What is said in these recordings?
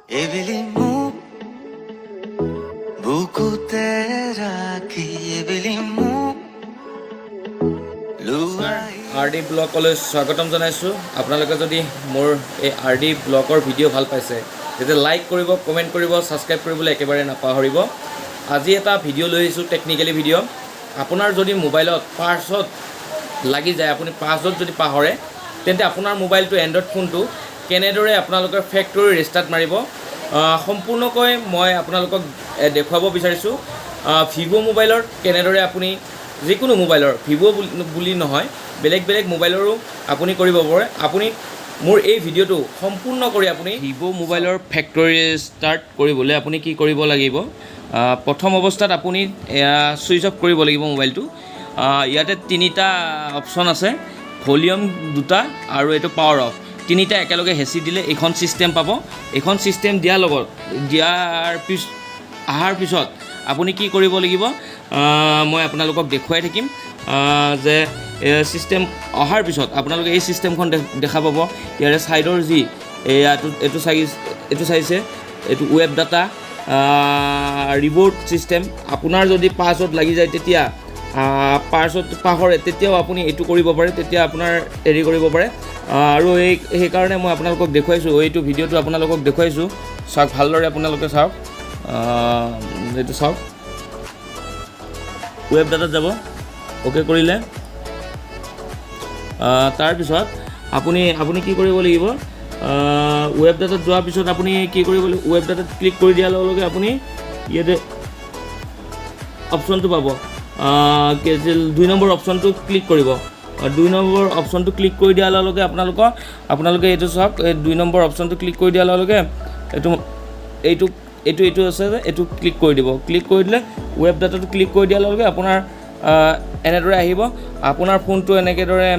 Ebilimu buku teraki ebilimu luai RD ব্লগলৈ স্বাগতম জনাইছো আপোনালোকে যদি মোৰ এই RD ব্লগৰ ভিডিও ভাল পাইছে তেতে লাইক কৰিব কমেন্ট কৰিব সাবস্ক্ৰাইব কৰিবলৈ একেবাৰে নাপাহৰিব আজি এটা ভিডিও লৈ আহিছো টেকনিক্যালি ভিডিও আপোনাৰ যদি মোবাইলত পাৰ্টছত লাগি যায় আপুনি পাৰ্টছত যদি পাহৰে তেন্তে আপোনাৰ মোবাইলটো এন্ড্ৰইড ফোনটো কেনেদৰে আপোনালোকৰ ফ্যাক্টৰী ৰিস্টাৰ্ট মাৰিব সম্পূৰ্ণকৈ মই আপোনালোকক দেখুৱাব বিচাৰিছো ভিভো মোবাইলৰ কেনেদৰে আপুনি যিকোনো মোবাইলৰ ভিভো বুলি নহয় বেলেগ বেলেগ মোবাইলৰো আপুনি কৰিব পাৰে আপুনি মোৰ এই ভিডিওটো সম্পূৰ্ণ কৰি আপুনি ভিভো মোবাইলৰ ফ্যাক্টৰী ষ্টাৰ্ট কৰিবলৈ আপুনি কি কৰিব লাগিব প্ৰথম অৱস্থাত আপুনি সুইচ অফ কৰিব লাগিব মোবাইলটো ইয়াতে তিনিটা অপচন আছে ভলিউম দুটা আৰু এটো পাৱাৰ অফ তিনিটা একেলগে হেচি দিলে এখন সিস্টেম পাব এখন সিস্টেম দিয়াৰ পিছত আপুনি কি কৰিব লাগিব মই আপোনালোকক দেখুৱাই থাকিম যে সিস্টেম অহাৰ পিছত আপোনালোকে এই সিস্টেমখন দেখা পাব ইয়াৰে সাইডৰ যি এটো চাইছে এটো ওয়েব ডাটা ৰিবোট সিস্টেম আপোনাৰ যদি পাসওয়াৰ্ড লাগি যায় তেতিয়া পাসওয়াৰ্ড পাহৰে তেতিয়াও আপুনি এটো কৰিব পাৰে তেতিয়া আপোনাৰ এৰি কৰিব পাৰে আৰু এই কাৰণে মই আপোনালোকক দেখুৱাইছো এইটো ভিডিওটো আপোনালোকক দেখুৱাইছো চাওক ভালদৰে আপোনালোকে চাওক এটো চাওক ওয়েব ডাটা যাব ওকে কৰিলে তাৰ পিছত আপুনি কি কৰিব লাগিব ওয়েব ডাটাত যোৱাৰ পিছত আপুনি কি কৰিব লাগিব ওয়েব ডাটাত ক্লিক কৰি দিয়াৰ লগে লগে আপুনি ইয়াতে অপচনটো পাব দুই নম্বৰ অপচনটো ক্লিক কৰিব দুই নম্বৰ অপচনটো ক্লিক কৰি দিয়াৰ লগে লগে আপোনালোকে এইটো চাওক এই দুই নম্বৰ অপচনটো ক্লিক কৰি দিয়াৰ লগে লগে এইটো আছে যে এইটো ক্লিক কৰি দিব ক্লিক কৰি দিলে ওয়েব ডাটাটো ক্লিক কৰি দিয়াৰ লগে আপোনাৰ এনেদৰে আহিব আপোনাৰ ফোনটো এনেকে দৰে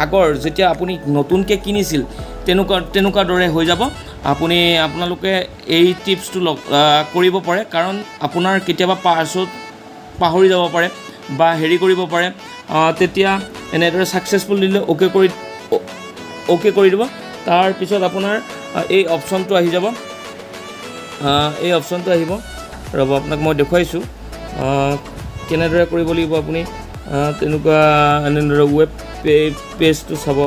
আগৰ যেতিয়া আপুনি নতুনকৈ কিনিছিল তেনেকুৱা দৰে হৈ যাব আপোনালোকে এই টিপছটো কৰিব পাৰে কাৰণ আপোনাৰ কেতিয়াবা পাছৱৰ্ড পাহৰি যাব পাৰে বা হেৰি কৰিব পাৰে তেতিয়া এনেদৰে সাকসেসফুল দিলে ওকে কৰি দিব তাৰ পিছত আপোনাৰ এই অপচনটো আহি যাব এই অপচনটো আহিব ৰব আপোনাক মই দেখুৱাইছো কেনেদৰে কৰিব লাগিব আপুনি তেনেকুৱা এনেদৰে ওয়েব পেজটো চাব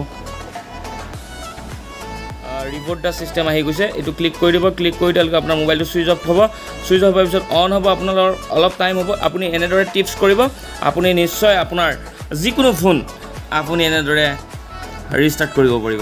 ৰিবোট দা সিস্টেম আহি গৈছে এটো ক্লিক কৰি দিব ক্লিক কৰি দিলে আপোনাৰ মোবাইলটো সুইচ অফ হ'ব সুইচ অফ হোৱাৰ পিছত অন হ'ব আপোনালোকৰ অলপ টাইম হ'ব আপুনি এনেদৰে টিপছ কৰিব আপুনি নিশ্চয় আপোনাৰ যিকোনো ফোন আপুনি এনেদৰে ৰিস্টাৰ্ট কৰিব পাৰিব